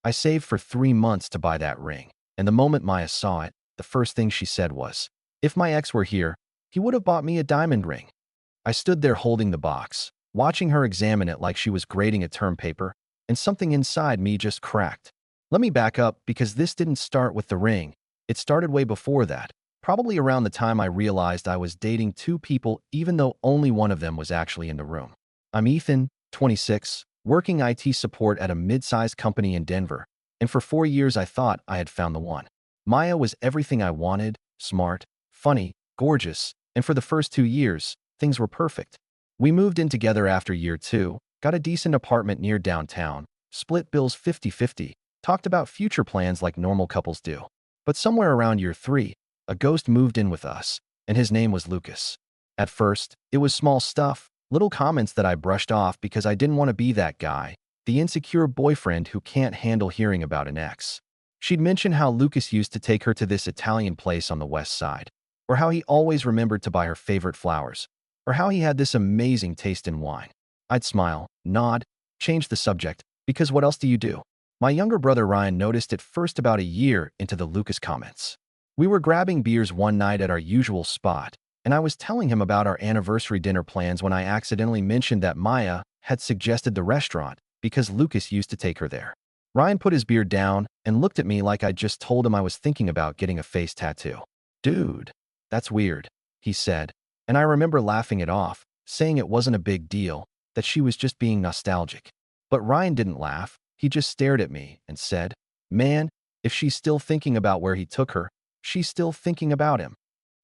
I saved for 3 months to buy that ring, and the moment Maya saw it, the first thing she said was, "If my ex were here, he would have bought me a diamond ring." I stood there holding the box, watching her examine it like she was grading a term paper, and something inside me just cracked. Let me back up, because this didn't start with the ring. It started way before that, probably around the time I realized I was dating two people even though only one of them was actually in the room. I'm Ethan, 26, working IT support at a mid-sized company in Denver, and for 4 years I thought I had found the one. Maya was everything I wanted: smart, funny, gorgeous, and for the first 2 years, things were perfect. We moved in together after year 2, got a decent apartment near downtown, split bills 50-50, talked about future plans like normal couples do. But somewhere around year 3, a ghost moved in with us, and his name was Lucas. At first, it was small stuff, little comments that I brushed off because I didn't want to be that guy, the insecure boyfriend who can't handle hearing about an ex. She'd mention how Lucas used to take her to this Italian place on the west side, or how he always remembered to buy her favorite flowers, or how he had this amazing taste in wine. I'd smile, nod, change the subject, because what else do you do? My younger brother Ryan noticed it first about a year into the Lucas comments. We were grabbing beers one night at our usual spot, and I was telling him about our anniversary dinner plans when I accidentally mentioned that Maya had suggested the restaurant because Lucas used to take her there. Ryan put his beer down and looked at me like I'd just told him I was thinking about getting a face tattoo. "Dude, that's weird," he said, and I remember laughing it off, saying it wasn't a big deal, that she was just being nostalgic. But Ryan didn't laugh. He just stared at me and said, "Man, if she's still thinking about where he took her, she's still thinking about him."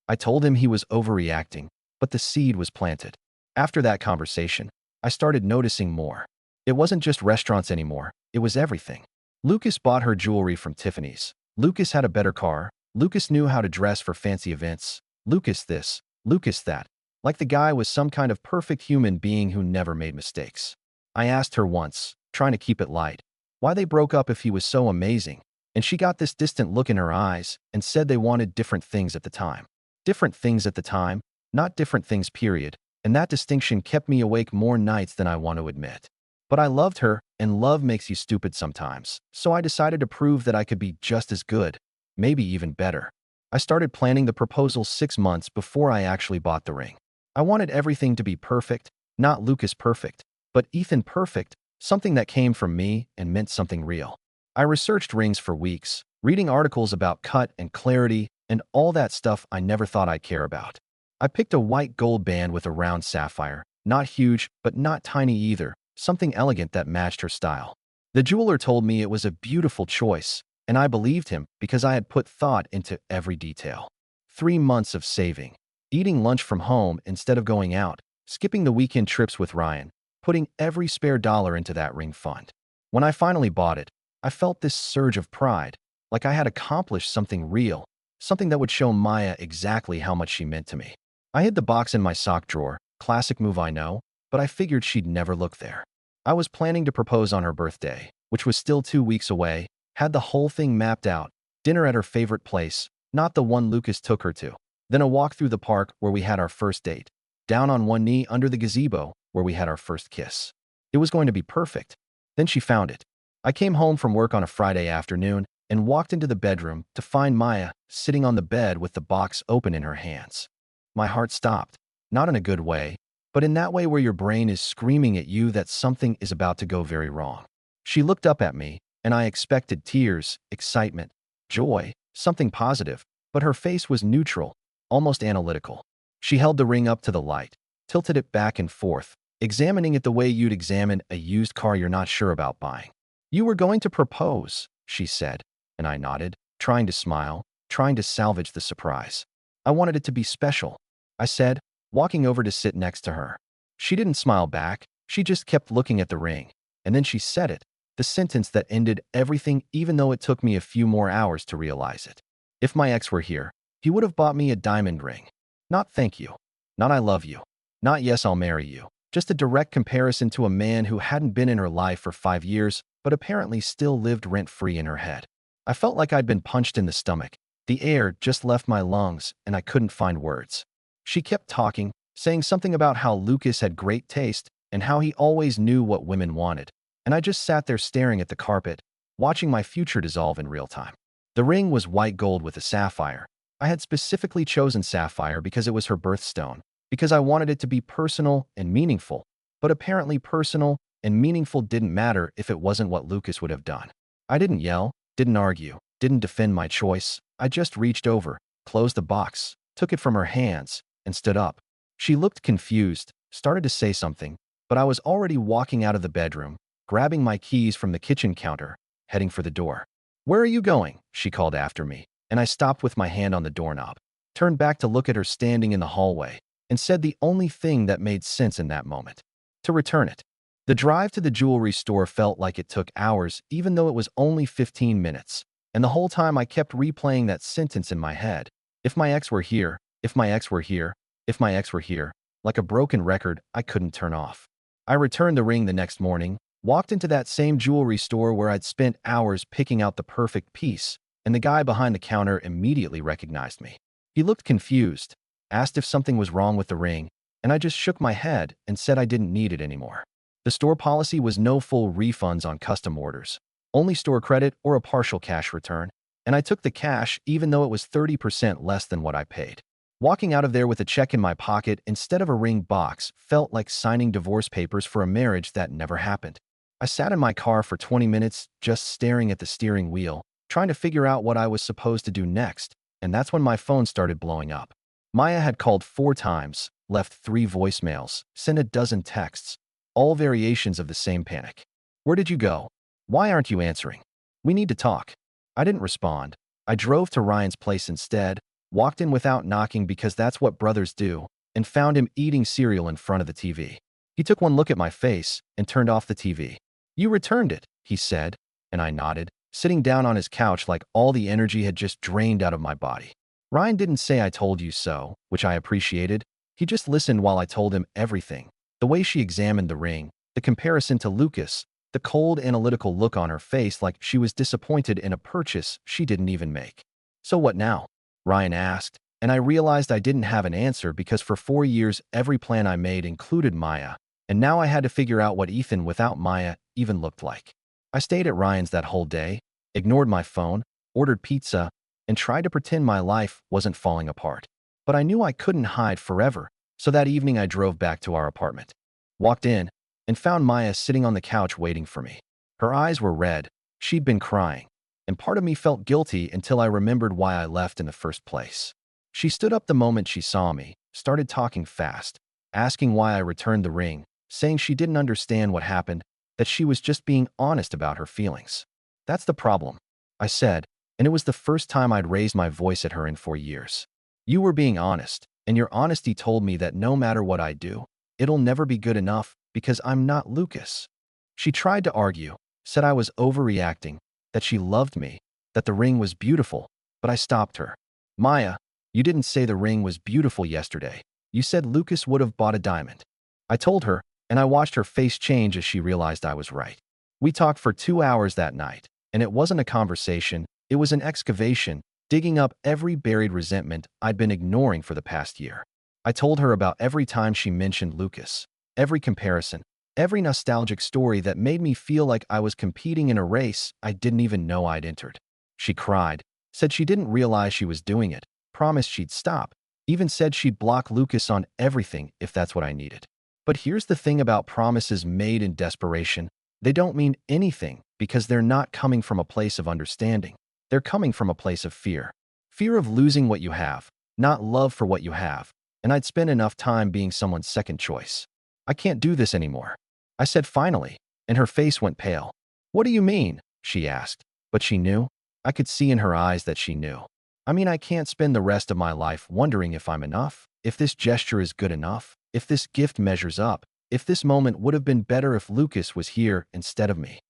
I told him he was overreacting, but the seed was planted. After that conversation, I started noticing more. It wasn't just restaurants anymore, it was everything. Lucas bought her jewelry from Tiffany's. Lucas had a better car. Lucas knew how to dress for fancy events. Lucas this, Lucas that. Like the guy was some kind of perfect human being who never made mistakes. I asked her once, trying to keep it light, why they broke up if he was so amazing, and she got this distant look in her eyes and said they wanted different things at the time. Different things at the time, not different things, period, and that distinction kept me awake more nights than I want to admit. But I loved her, and love makes you stupid sometimes, so I decided to prove that I could be just as good, maybe even better. I started planning the proposal 6 months before I actually bought the ring. I wanted everything to be perfect, not Lucas perfect, but Ethan perfect, something that came from me and meant something real. I researched rings for weeks, reading articles about cut and clarity and all that stuff I never thought I'd care about. I picked a white gold band with a round sapphire, not huge but not tiny either, something elegant that matched her style. The jeweler told me it was a beautiful choice, and I believed him because I had put thought into every detail. 3 months of saving, eating lunch from home instead of going out, skipping the weekend trips with Ryan, putting every spare dollar into that ring fund. When I finally bought it, I felt this surge of pride, like I had accomplished something real, something that would show Maya exactly how much she meant to me. I hid the box in my sock drawer, classic move I know, but I figured she'd never look there. I was planning to propose on her birthday, which was still 2 weeks away, had the whole thing mapped out, dinner at her favorite place, not the one Lucas took her to, then a walk through the park where we had our first date, down on one knee under the gazebo where we had our first kiss. It was going to be perfect. Then she found it. I came home from work on a Friday afternoon and walked into the bedroom to find Maya sitting on the bed with the box open in her hands. My heart stopped, not in a good way, but in that way where your brain is screaming at you that something is about to go very wrong. She looked up at me, and I expected tears, excitement, joy, something positive, but her face was neutral, almost analytical. She held the ring up to the light, tilted it back and forth, examining it the way you'd examine a used car you're not sure about buying. "You were going to propose," she said, and I nodded, trying to smile, trying to salvage the surprise. "I wanted it to be special," I said, walking over to sit next to her. She didn't smile back, she just kept looking at the ring, and then she said it, the sentence that ended everything even though it took me a few more hours to realize it. "If my ex were here, he would have bought me a diamond ring. Not thank you. Not I love you. Not yes I'll marry you. Just a direct comparison to a man who hadn't been in her life for 5 years, but apparently still lived rent-free in her head. I felt like I'd been punched in the stomach. The air just left my lungs, and I couldn't find words. She kept talking, saying something about how Lucas had great taste and how he always knew what women wanted, and I just sat there staring at the carpet, watching my future dissolve in real time. The ring was white gold with a sapphire. I had specifically chosen sapphire because it was her birthstone, because I wanted it to be personal and meaningful. But apparently personal and meaningful didn't matter if it wasn't what Lucas would have done. I didn't yell, didn't argue, didn't defend my choice. I just reached over, closed the box, took it from her hands, and stood up. She looked confused, started to say something, but I was already walking out of the bedroom, grabbing my keys from the kitchen counter, heading for the door. "Where are you going?" she called after me, and I stopped with my hand on the doorknob, turned back to look at her standing in the hallway, and said the only thing that made sense in that moment: to return it. The drive to the jewelry store felt like it took hours, even though it was only 15 minutes, and the whole time I kept replaying that sentence in my head. If my ex were here, if my ex were here, if my ex were here, like a broken record I couldn't turn off. I returned the ring the next morning, walked into that same jewelry store where I'd spent hours picking out the perfect piece, and the guy behind the counter immediately recognized me. He looked confused, asked if something was wrong with the ring, and I just shook my head and said I didn't need it anymore. The store policy was no full refunds on custom orders, only store credit or a partial cash return, and I took the cash even though it was 30% less than what I paid. Walking out of there with a check in my pocket instead of a ring box felt like signing divorce papers for a marriage that never happened. I sat in my car for 20 minutes just staring at the steering wheel, trying to figure out what I was supposed to do next, and that's when my phone started blowing up. Maya had called 4 times, left 3 voicemails, sent a dozen texts, all variations of the same panic. "Where did you go? Why aren't you answering? We need to talk." I didn't respond. I drove to Ryan's place instead, walked in without knocking because that's what brothers do, and found him eating cereal in front of the TV. He took one look at my face and turned off the TV. "You returned it," he said, and I nodded, sitting down on his couch like all the energy had just drained out of my body. Ryan didn't say "I told you so," which I appreciated. He just listened while I told him everything. The way she examined the ring, the comparison to Lucas, the cold analytical look on her face like she was disappointed in a purchase she didn't even make. "So what now?" Ryan asked, and I realized I didn't have an answer because for 4 years every plan I made included Maya, and now I had to figure out what Ethan without Maya even looked like. I stayed at Ryan's that whole day, ignored my phone, ordered pizza, and tried to pretend my life wasn't falling apart. But I knew I couldn't hide forever, so that evening I drove back to our apartment. Walked in, and found Maya sitting on the couch waiting for me. Her eyes were red, she'd been crying, and part of me felt guilty until I remembered why I left in the first place. She stood up the moment she saw me, started talking fast, asking why I returned the ring, saying she didn't understand what happened, that she was just being honest about her feelings. "That's the problem," I said, and it was the first time I'd raised my voice at her in 4 years. "You were being honest, and your honesty told me that no matter what I do, it'll never be good enough because I'm not Lucas." She tried to argue, said I was overreacting, that she loved me, that the ring was beautiful, but I stopped her. "Maya, you didn't say the ring was beautiful yesterday. You said Lucas would have bought a diamond." I told her, and I watched her face change as she realized I was right. We talked for 2 hours that night, and it wasn't a conversation, it was an excavation, digging up every buried resentment I'd been ignoring for the past year. I told her about every time she mentioned Lucas, every comparison, every nostalgic story that made me feel like I was competing in a race I didn't even know I'd entered. She cried, said she didn't realize she was doing it, promised she'd stop, even said she'd block Lucas on everything if that's what I needed. But here's the thing about promises made in desperation. They don't mean anything because they're not coming from a place of understanding. They're coming from a place of fear. Fear of losing what you have, not love for what you have. And I'd spent enough time being someone's second choice. "I can't do this anymore," I said finally, and her face went pale. "What do you mean?" she asked, but she knew. I could see in her eyes that she knew. "I mean, I can't spend the rest of my life wondering if I'm enough, if this gesture is good enough, if this gift measures up, if this moment would have been better if Lucas was here instead of me."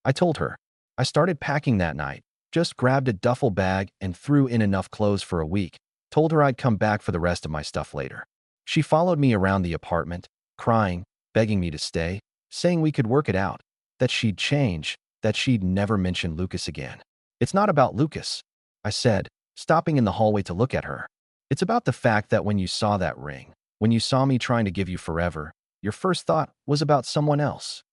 I told her. I started packing that night, just grabbed a duffel bag and threw in enough clothes for a week, told her I'd come back for the rest of my stuff later. She followed me around the apartment, crying, begging me to stay, saying we could work it out, that she'd change, that she'd never mention Lucas again. "It's not about Lucas," I said, stopping in the hallway to look at her. "It's about the fact that when you saw that ring, when you saw me trying to give you forever, your first thought was about someone else."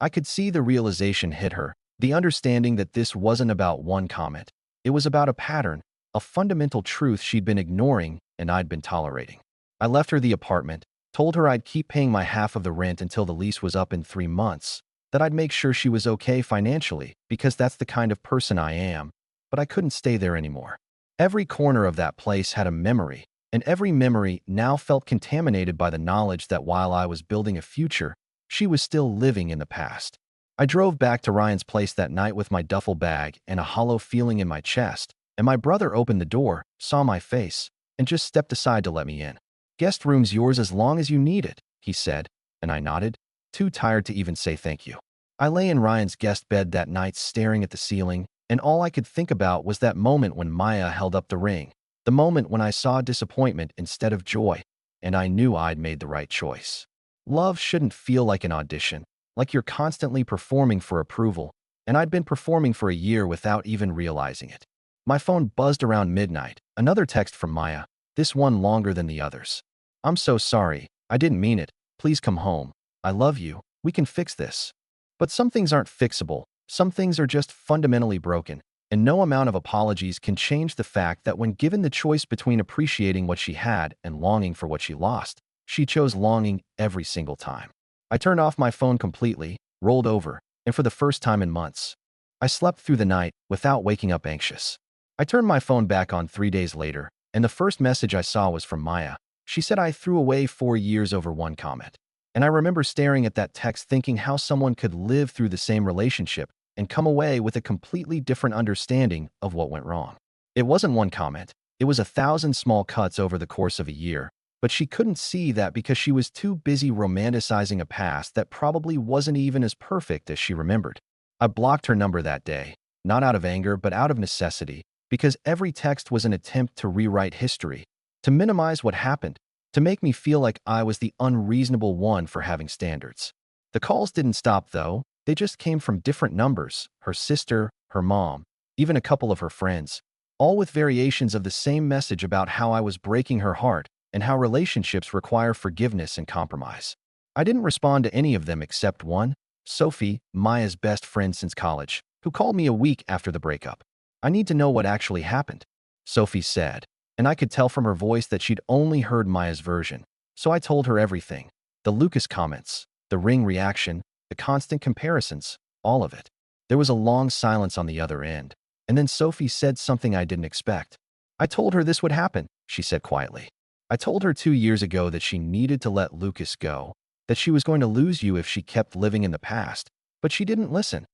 I could see the realization hit her, The understanding that this wasn't about one comment. It was about a pattern, a fundamental truth she'd been ignoring and I'd been tolerating. I left her the apartment, told her I'd keep paying my half of the rent until the lease was up in 3 months, that I'd make sure she was okay financially because that's the kind of person I am, but I couldn't stay there anymore. Every corner of that place had a memory, and every memory now felt contaminated by the knowledge that while I was building a future, she was still living in the past. I drove back to Ryan's place that night with my duffel bag and a hollow feeling in my chest, and my brother opened the door, saw my face, and just stepped aside to let me in. "Guest room's yours as long as you need it," he said, and I nodded, too tired to even say thank you. I lay in Ryan's guest bed that night staring at the ceiling, and all I could think about was that moment when Maya held up the ring, the moment when I saw disappointment instead of joy, and I knew I'd made the right choice. Love shouldn't feel like an audition, like you're constantly performing for approval, and I'd been performing for a year without even realizing it. My phone buzzed around midnight, another text from Maya, this one longer than the others. "I'm so sorry, I didn't mean it, please come home. I love you, we can fix this." But some things aren't fixable, some things are just fundamentally broken, and no amount of apologies can change the fact that when given the choice between appreciating what she had and longing for what she lost, she chose longing every single time. I turned off my phone completely, rolled over, and for the first time in months, I slept through the night without waking up anxious. I turned my phone back on 3 days later, and the first message I saw was from Maya. She said I threw away 4 years over one comment. And I remember staring at that text thinking how someone could live through the same relationship and come away with a completely different understanding of what went wrong. It wasn't one comment, it was 1,000 small cuts over the course of a year, but she couldn't see that because she was too busy romanticizing a past that probably wasn't even as perfect as she remembered. I blocked her number that day, not out of anger but out of necessity, because every text was an attempt to rewrite history, to minimize what happened, to make me feel like I was the unreasonable one for having standards. The calls didn't stop though, they just came from different numbers, her sister, her mom, even a couple of her friends, all with variations of the same message about how I was breaking her heart and how relationships require forgiveness and compromise. I didn't respond to any of them except one, Sophie, Maya's best friend since college, who called me a week after the breakup. "I need to know what actually happened," Sophie said, and I could tell from her voice that she'd only heard Maya's version. So I told her everything. The Lucas comments, the ring reaction, the constant comparisons, all of it. There was a long silence on the other end, and then Sophie said something I didn't expect. "I told her this would happen," she said quietly. "I told her 2 years ago that she needed to let Lucas go, that she was going to lose you if she kept living in the past, but she didn't listen."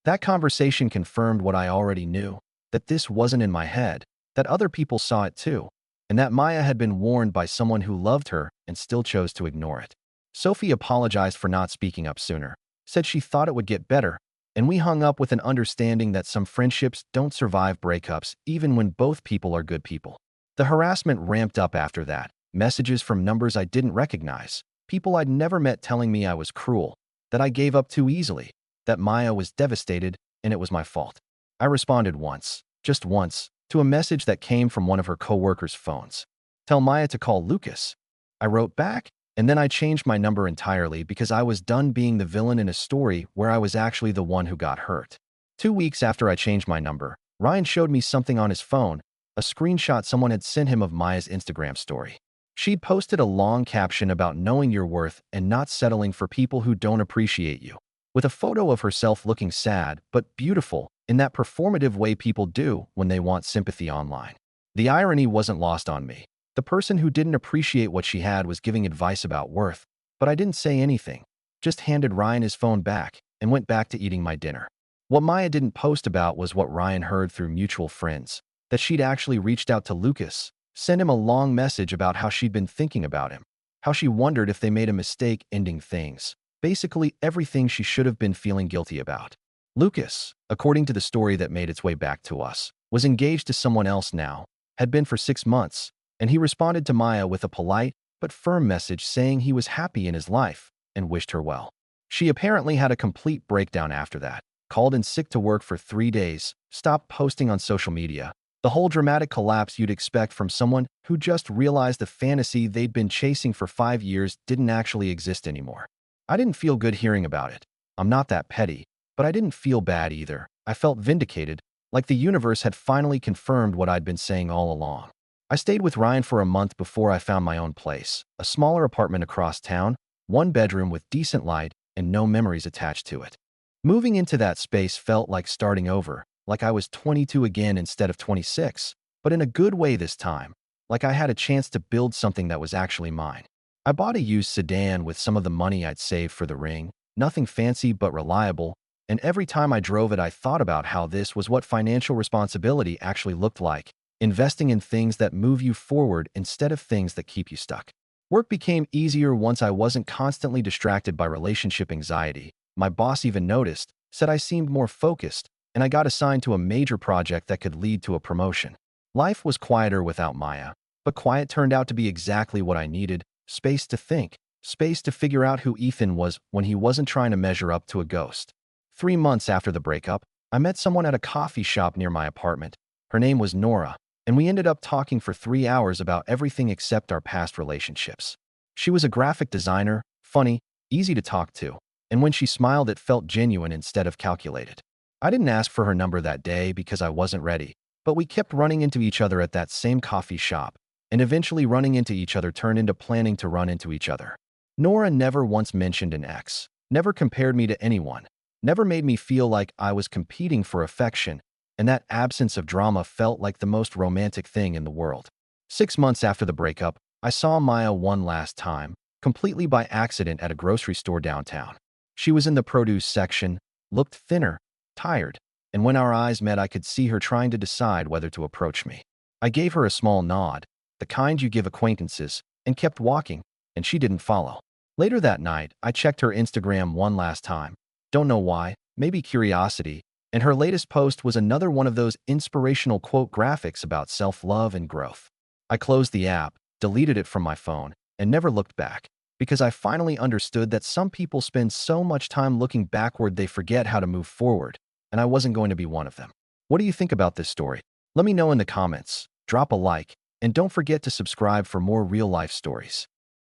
That conversation confirmed what I already knew, that this wasn't in my head, that other people saw it too, and that Maya had been warned by someone who loved her and still chose to ignore it. Sophie apologized for not speaking up sooner, said she thought it would get better, and we hung up with an understanding that some friendships don't survive breakups even when both people are good people. The harassment ramped up after that, messages from numbers I didn't recognize, people I'd never met telling me I was cruel, that I gave up too easily, that Maya was devastated and it was my fault. I responded once, just once, to a message that came from one of her coworkers' phones. "Tell Maya to call Lucas." I wrote back, and then I changed my number entirely because I was done being the villain in a story where I was actually the one who got hurt. 2 weeks after I changed my number, Ryan showed me something on his phone, a screenshot someone had sent him of Maya's Instagram story. She'd posted a long caption about knowing your worth and not settling for people who don't appreciate you, with a photo of herself looking sad but beautiful in that performative way people do when they want sympathy online. The irony wasn't lost on me. The person who didn't appreciate what she had was giving advice about worth, but I didn't say anything, just handed Ryan his phone back and went back to eating my dinner. What Maya didn't post about was what Ryan heard through mutual friends, that she'd actually reached out to Lucas, sent him a long message about how she'd been thinking about him, how she wondered if they made a mistake ending things, basically everything she should have been feeling guilty about. Lucas, according to the story that made its way back to us, was engaged to someone else now, had been for 6 months, and he responded to Maya with a polite but firm message saying he was happy in his life and wished her well. She apparently had a complete breakdown after that, called in sick to work for 3 days, stopped posting on social media, the whole dramatic collapse you'd expect from someone who just realized the fantasy they'd been chasing for 5 years didn't actually exist anymore. I didn't feel good hearing about it. I'm not that petty, But I didn't feel bad either. I felt vindicated, like the universe had finally confirmed what I'd been saying all along. I stayed with Ryan for a month before I found my own place, a smaller apartment across town, one bedroom with decent light and no memories attached to it. Moving into that space felt like starting over, like I was 22 again instead of 26, but in a good way this time, like I had a chance to build something that was actually mine. I bought a used sedan with some of the money I'd saved for the ring, nothing fancy but reliable, and every time I drove it I thought about how this was what financial responsibility actually looked like, investing in things that move you forward instead of things that keep you stuck. Work became easier once I wasn't constantly distracted by relationship anxiety. My boss even noticed, said I seemed more focused, and I got assigned to a major project that could lead to a promotion. Life was quieter without Maya, but quiet turned out to be exactly what I needed: space to think, space to figure out who Ethan was when he wasn't trying to measure up to a ghost. 3 months after the breakup, I met someone at a coffee shop near my apartment. Her name was Nora, and we ended up talking for 3 hours about everything except our past relationships. She was a graphic designer, funny, easy to talk to, and when she smiled it felt genuine instead of calculated. I didn't ask for her number that day because I wasn't ready, but we kept running into each other at that same coffee shop, and eventually running into each other turned into planning to run into each other. Nora never once mentioned an ex, never compared me to anyone, never made me feel like I was competing for affection, and that absence of drama felt like the most romantic thing in the world. 6 months after the breakup, I saw Maya one last time, completely by accident at a grocery store downtown. She was in the produce section, looked thinner, tired, and when our eyes met I could see her trying to decide whether to approach me. I gave her a small nod, the kind you give acquaintances, and kept walking, and she didn't follow. Later that night, I checked her Instagram one last time. Don't know why, maybe curiosity, and her latest post was another one of those inspirational quote graphics about self-love and growth. I closed the app, deleted it from my phone, and never looked back, because I finally understood that some people spend so much time looking backward they forget how to move forward, and I wasn't going to be one of them. What do you think about this story? Let me know in the comments, drop a like, and don't forget to subscribe for more real-life stories.